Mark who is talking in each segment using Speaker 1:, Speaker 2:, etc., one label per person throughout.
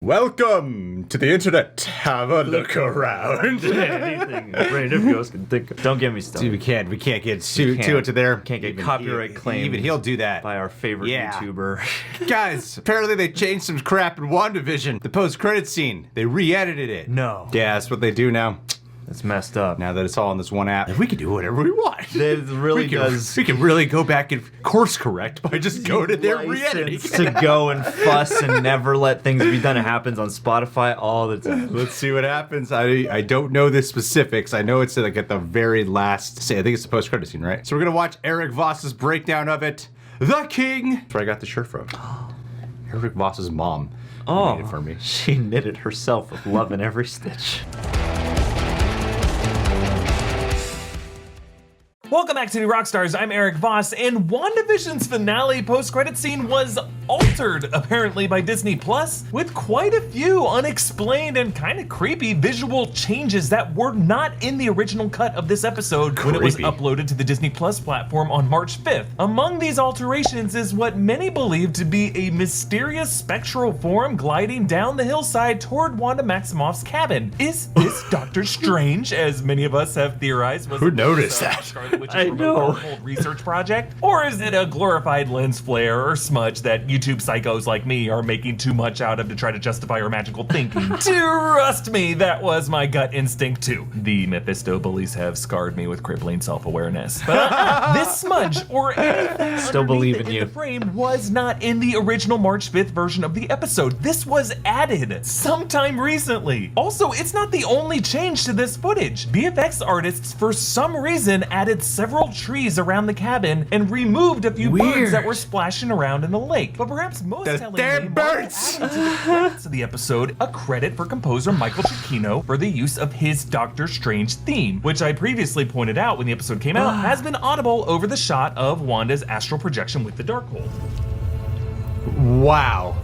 Speaker 1: Welcome to the internet. Have a look around.
Speaker 2: Anything a brain of ghosts can think of. Don't get me started.
Speaker 1: Dude, we can't get sued to there.
Speaker 2: Can't get copyright claimed.
Speaker 1: Even he'll do that
Speaker 2: by our favorite YouTuber.
Speaker 1: Guys, apparently they changed some crap in WandaVision. The post-credit scene, they re-edited it.
Speaker 2: No.
Speaker 1: Yeah, that's what they do now.
Speaker 2: It's messed up.
Speaker 1: Now that it's all on this one app, we can do whatever we want.
Speaker 2: It really does.
Speaker 1: We can really go back and course correct by just going to their re-editing.
Speaker 2: To go and fuss and never let things be done. It happens on Spotify all the time.
Speaker 1: Let's see what happens. I don't know the specifics. I know it's like at the very last. I think it's the post-credit scene, right? So we're gonna watch Eric Voss's breakdown of it. The King. That's where I got the shirt from. Eric Voss's mom made it for me.
Speaker 2: She knit it herself with love in every stitch.
Speaker 3: Welcome back to the Rockstars. I'm Eric Voss, and WandaVision's finale post-credit scene was altered, apparently, by Disney Plus, with quite a few unexplained and kind of creepy visual changes that were not in the original cut of this episode when it was uploaded to the Disney Plus platform on March 5th. Among these alterations is what many believe to be a mysterious spectral form gliding down the hillside toward Wanda Maximoff's cabin. Is this Doctor Strange, as many of us have theorized?
Speaker 1: Who noticed that?
Speaker 3: I know. Old research project? Or is it a glorified lens flare or smudge that YouTube psychos like me are making too much out of to try to justify our magical thinking? Trust me, that was my gut instinct too. The Mephisto bullies have scarred me with crippling self-awareness. But this smudge or anything
Speaker 2: still believe in you.
Speaker 3: The frame was not in the original March 5th version of the episode. This was added sometime recently. Also, it's not the only change to this footage. VFX artists, for some reason, added several trees around the cabin and removed a few birds that were splashing around in the lake. But perhaps most tellingly,
Speaker 1: damn birds!
Speaker 3: adding to the credits of the episode a credit for composer Michael Giacchino for the use of his Doctor Strange theme, which I previously pointed out when the episode came out has been audible over the shot of Wanda's astral projection with the Darkhold.
Speaker 1: Wow.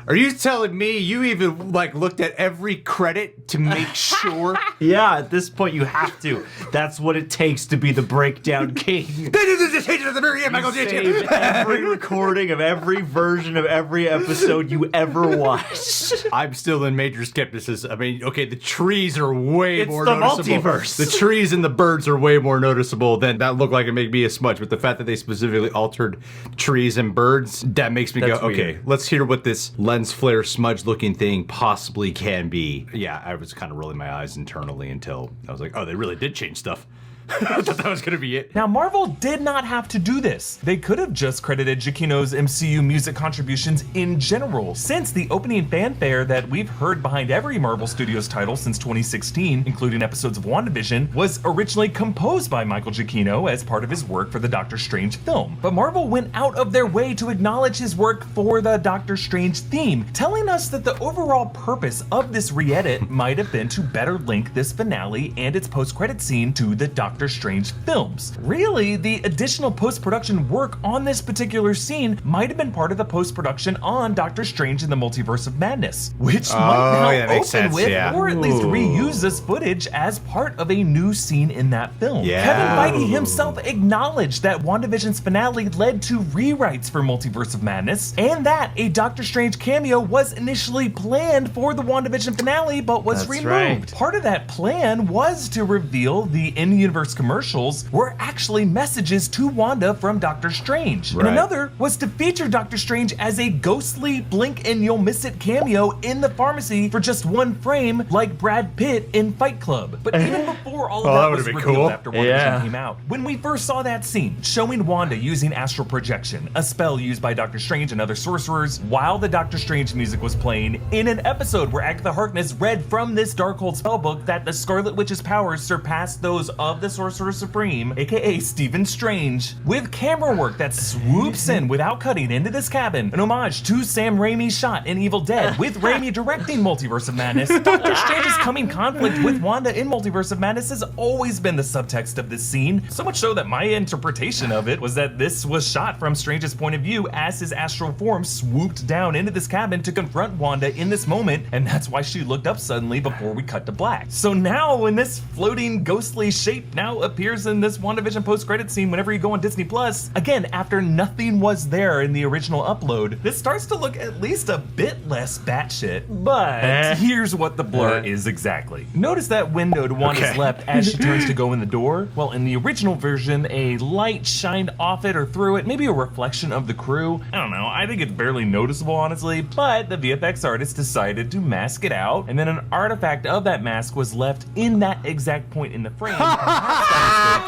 Speaker 1: Are you telling me you even looked at every credit to make sure?
Speaker 2: Yeah, at this point you have to. That's what it takes to be the breakdown king.
Speaker 1: They did this change at the very end, Michael
Speaker 2: Save every recording of every version of every episode you ever watched.
Speaker 1: I'm still in major skepticism. I mean, okay, the trees are way more noticeable.
Speaker 2: It's the multiverse.
Speaker 1: The trees and the birds are way more noticeable than that look like it may be a smudge. But the fact that they specifically altered trees and birds, that makes me go, okay, let's hear what this lens flare smudge looking thing possibly can be. Yeah, I was kind of rolling my eyes internally until I was like, oh, they really did change stuff. I thought that was gonna be it.
Speaker 3: Now, Marvel did not have to do this. They could have just credited Giacchino's MCU music contributions in general, since the opening fanfare that we've heard behind every Marvel Studios title since 2016, including episodes of WandaVision, was originally composed by Michael Giacchino as part of his work for the Doctor Strange film. But Marvel went out of their way to acknowledge his work for the Doctor Strange theme, telling us that the overall purpose of this re-edit might have been to better link this finale and its post-credit scene to the Doctor Strange films. Really, the additional post-production work on this particular scene might have been part of the post-production on Doctor Strange in the Multiverse of Madness, which might now open with, or at least reuse this footage as part of a new scene in that film. Kevin Feige himself acknowledged that WandaVision's finale led to rewrites for Multiverse of Madness, and that a Doctor Strange cameo was initially planned for the WandaVision finale, but was removed. Part of that plan was to reveal the in-universe commercials were actually messages to Wanda from Doctor Strange. And another was to feature Doctor Strange as a ghostly blink and you'll miss it cameo in the pharmacy for just one frame, like Brad Pitt in Fight Club. But even before all of that was revealed after WandaVision came out, when we first saw that scene showing Wanda using astral projection, a spell used by Doctor Strange and other sorcerers, while the Doctor Strange music was playing in an episode where Agatha Harkness read from this Darkhold spellbook that the Scarlet Witch's powers surpassed those of the Sorcerer Supreme, aka Stephen Strange, with camera work that swoops in without cutting into this cabin, an homage to Sam Raimi's shot in Evil Dead, with Raimi directing Multiverse of Madness. Doctor Strange's coming conflict with Wanda in Multiverse of Madness has always been the subtext of this scene, so much so that my interpretation of it was that this was shot from Strange's point of view as his astral form swooped down into this cabin to confront Wanda in this moment, and that's why she looked up suddenly before we cut to black. So now, in this floating ghostly shape now now appears in this WandaVision post-credit scene whenever you go on Disney Plus. Again, after nothing was there in the original upload, this starts to look at least a bit less batshit. But here's what the blur is exactly. Notice that window to Wanda's left as she turns to go in the door? Well, in the original version, a light shined off it or through it, maybe a reflection of the crew. I don't know, I think it's barely noticeable, honestly, but the VFX artist decided to mask it out, and then an artifact of that mask was left in that exact point in the frame.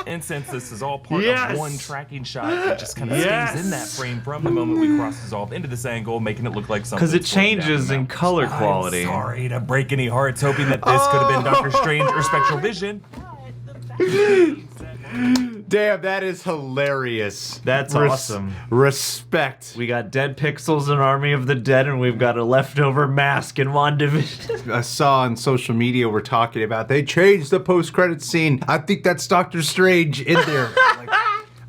Speaker 3: And since this is all part of one tracking shot, it just kind of stays in that frame from the moment we cross dissolve into this angle, making it look like something.
Speaker 2: Because it changes in color quality.
Speaker 3: I'm sorry to break any hearts, hoping that this could have been Doctor Strange or Spectral Vision.
Speaker 1: Damn, that is hilarious.
Speaker 2: That's awesome.
Speaker 1: Respect.
Speaker 2: We got dead pixels in Army of the Dead, and we've got a leftover mask in WandaVision.
Speaker 1: I saw on social media we're talking about they changed the post-credit scene. I think that's Doctor Strange in there.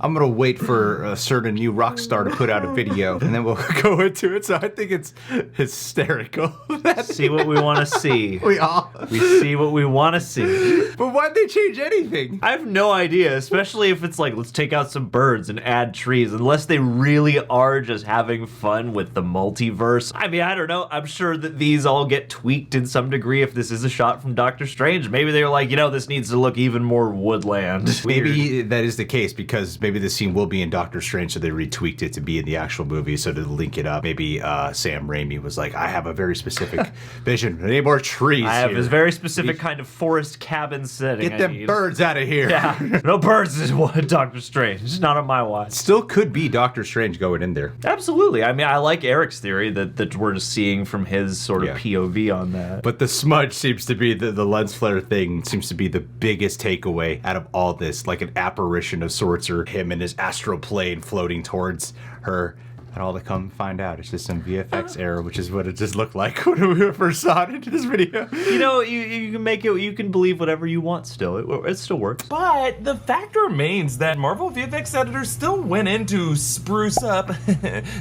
Speaker 1: I'm gonna wait for a certain new rock star to put out a video, and then we'll go into it. So I think it's hysterical.
Speaker 2: See what we want to see. We see what we want to see.
Speaker 1: But why'd they change anything?
Speaker 2: I have no idea, especially if it's like, let's take out some birds and add trees, unless they really are just having fun with the multiverse. I mean, I don't know. I'm sure that these all get tweaked in some degree if this is a shot from Doctor Strange. Maybe they were like, you know, this needs to look even more woodland.
Speaker 1: Maybe that is the case because maybe the scene will be in Doctor Strange, so they retweaked it to be in the actual movie. So to link it up, maybe Sam Raimi was like, I have a very specific vision. I need more trees.
Speaker 2: I have this very specific kind of forest cabin setting.
Speaker 1: Get them birds out of here.
Speaker 2: Yeah, no birds is what Doctor Strange. It's not on my watch.
Speaker 1: Still could be Doctor Strange going in there.
Speaker 2: Absolutely. I mean, I like Eric's theory that we're just seeing from his sort of POV on that.
Speaker 1: But the smudge seems to be the lens flare thing seems to be the biggest takeaway out of all this, like an apparition of sorts, or him in his astral plane floating towards her. And all to come find out, it's just some VFX error, which is what it just looked like when we first saw it in this video.
Speaker 2: You know, you can make it, you can believe whatever you want still. It still works.
Speaker 3: But the fact remains that Marvel VFX editors still went in to spruce up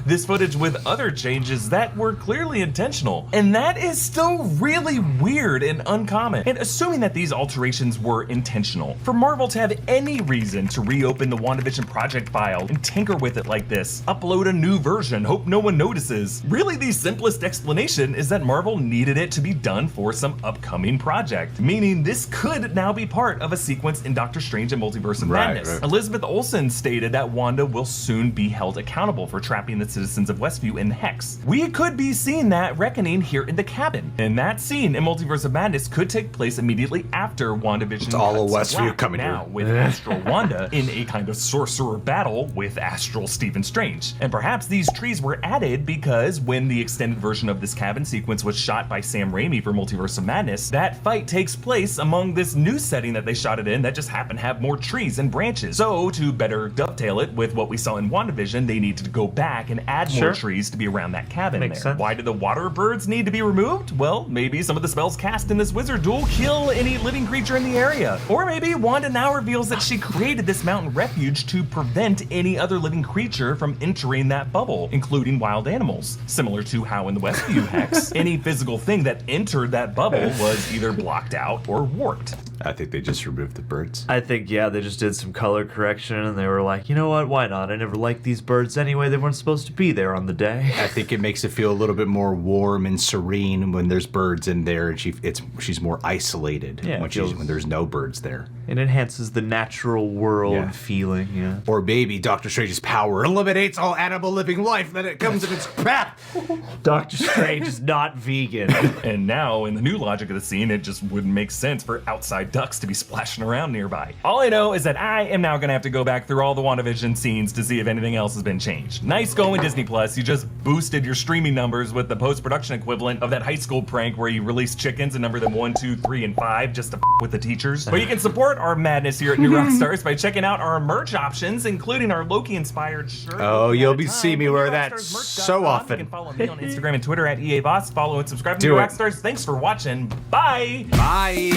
Speaker 3: this footage with other changes that were clearly intentional. And that is still really weird and uncommon. And assuming that these alterations were intentional, for Marvel to have any reason to reopen the WandaVision project file and tinker with it like this, upload a new version, hope no one notices. Really, the simplest explanation is that Marvel needed it to be done for some upcoming project, meaning this could now be part of a sequence in Doctor Strange and Multiverse of Madness. Right. Elizabeth Olsen stated that Wanda will soon be held accountable for trapping the citizens of Westview in the Hex. We could be seeing that reckoning here in the cabin, and that scene in Multiverse of Madness could take place immediately after WandaVision.
Speaker 1: It's all of Westview coming
Speaker 3: now
Speaker 1: here.
Speaker 3: With Astral Wanda in a kind of sorcerer battle with Astral Stephen Strange. And perhaps these trees were added because when the extended version of this cabin sequence was shot by Sam Raimi for Multiverse of Madness, that fight takes place among this new setting that they shot it in that just happened to have more trees and branches. So to better dovetail it with what we saw in WandaVision, they needed to go back and add more trees to be around that cabin.
Speaker 2: Makes sense.
Speaker 3: Why did the water birds need to be removed? Well, maybe some of the spells cast in this wizard duel kill any living creature in the area. Or maybe Wanda now reveals that she created this mountain refuge to prevent any other living creature from entering that bubble, including wild animals. Similar to how in the Westview Hex, any physical thing that entered that bubble was either blocked out or warped.
Speaker 1: I think they just removed the birds.
Speaker 2: I think, yeah, they just did some color correction and they were like, you know what, why not? I never liked these birds anyway. They weren't supposed to be there on the day.
Speaker 1: I think it makes it feel a little bit more warm and serene when there's birds in there, and she's more isolated when there's no birds there.
Speaker 2: It enhances the natural world feeling,
Speaker 1: Or maybe Doctor Strange's power eliminates all animal living life that it comes in its path.
Speaker 2: Doctor Strange is not vegan.
Speaker 3: And now, in the new logic of the scene, it just wouldn't make sense for outside ducks to be splashing around nearby. All I know is that I am now gonna have to go back through all the WandaVision scenes to see if anything else has been changed. Nice going, Disney Plus. You just boosted your streaming numbers with the post-production equivalent of that high school prank where you release chickens and number them 1, 2, 3, and 5 just to with the teachers. But you can support our madness here at New Rockstars by checking out our merch options, including our Loki-inspired shirt.
Speaker 1: Oh, you'll be seeing me wear that so often.
Speaker 3: You can follow me on Instagram and Twitter at EAVoss. Follow and subscribe to New Rockstars. Thanks for watching. Bye.
Speaker 1: Bye.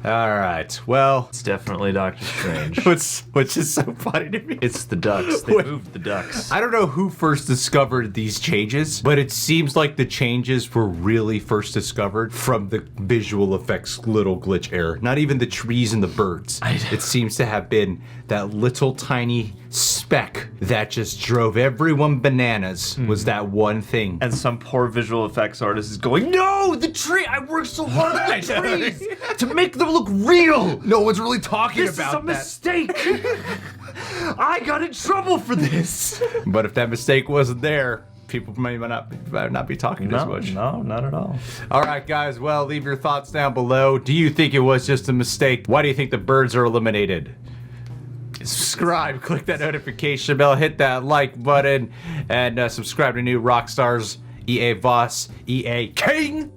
Speaker 1: All right. Well,
Speaker 2: It's definitely Doctor Strange.
Speaker 1: which is so funny to me.
Speaker 2: It's the ducks. They
Speaker 1: Wait.
Speaker 2: moved the ducks.
Speaker 1: I don't know who first discovered these changes, but it seems like the changes were really first discovered from the visual effects little glitch error. Not even the trees and the birds. It seems to have been that little tiny speck that just drove everyone bananas was that one thing.
Speaker 2: And some poor visual effects artist is going, no, the tree! I worked so hard on the trees to make them look real!
Speaker 1: No one's really talking
Speaker 2: This is a
Speaker 1: about that.
Speaker 2: mistake! I got in trouble for this!
Speaker 1: But if that mistake wasn't there, people might not be talking as much.
Speaker 2: No, not at all.
Speaker 1: All right, guys. Well, leave your thoughts down below. Do you think it was just a mistake? Why do you think the birds are eliminated? Subscribe, click that notification bell, hit that like button, and subscribe to new Rockstars, EA Voss, EA King.